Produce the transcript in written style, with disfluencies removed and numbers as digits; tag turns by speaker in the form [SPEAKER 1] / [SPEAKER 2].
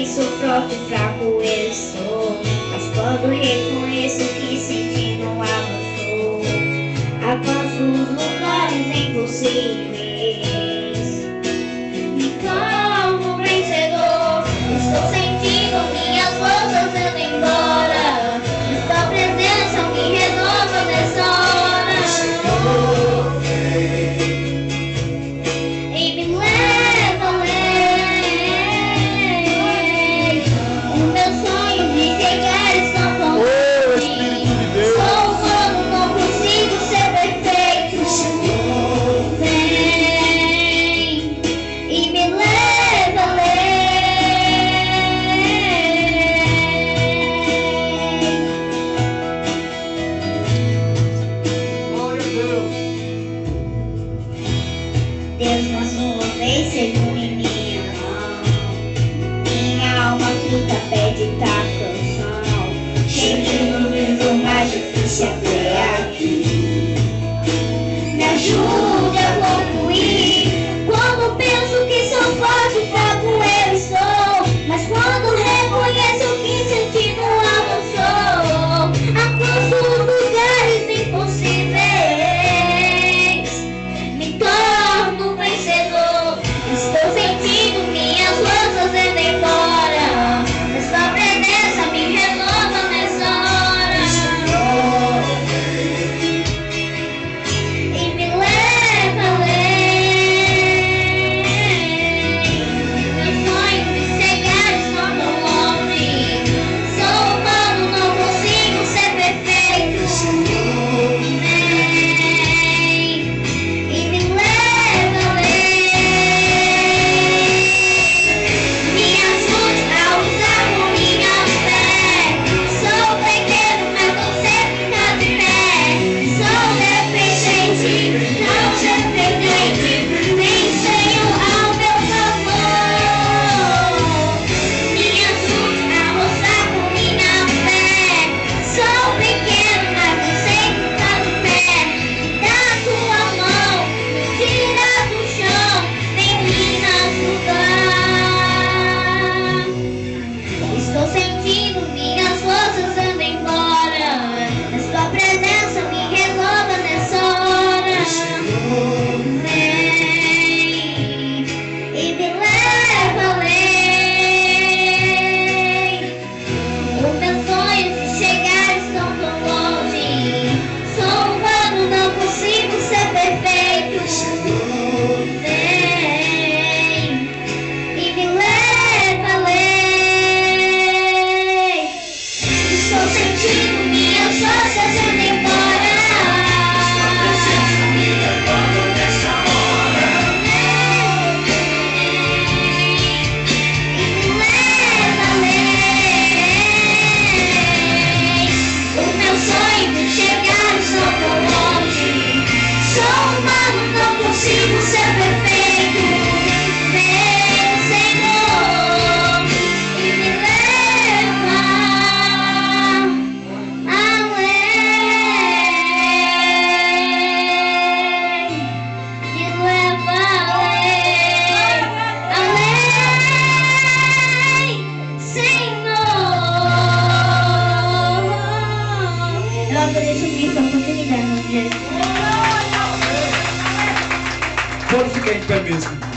[SPEAKER 1] que sou fraco e fraco eu sou, mas quando reconheço que sentindo avançou, alcanço os lugares impossíveis. Me torno vencedor, estou sentindo minhas forças indo embora, tua presença me renova nessa hora, e me leva além. O meu sonho de chegar está tão longe, sou humano, não consigo ser perfeito. Vem e me leva Deus, mais uma vez, segura em minha mão. Minha alma fica pede tua canção. Cheio no nível mais difícil até aqui. Me ajude a concluir. Quando penso que sou forte, fraco eu estou, mas quando reconheço que sentindo avançou, alcanço os lugares impossíveis. Me torno vencedor, estou sentindo minhas forças indo embora, mas tua presença me renova nessa hora, e me leva além. Meu sonho de chegar está tão longe, sou humano, não consigo ser perfeito. Vem e me leva além. Me ajude a usar com minha fé. Sou pequeno, mas tô sempre de pé. Sou dependente, não dependente. Vem, Senhor, ao meu favor. Me ajude a usar com minha fé. Sou pequeno, mas tô sempre de pé. Dá tua mão, me tira do chão, vem me ajudar. Estou sentindo minhas forças indo embora, mas tua presença me renova nessa hora. Vem e me leva além. O meu sonho de chegar está tão longe, sou humano, não consigo ser perfeito. Vem e me leva além. Estou sentindo minhas forças indo embora, e me leva além. O meu sonho de chegar está tão longe, sou humano, não consigo ser perfeito. Vem, Senhor, e me leva além. Me leva além, Senhor. Eu agradeço muito a oportunidade, Jesus.
[SPEAKER 2] Pode ficar em pé mesmo.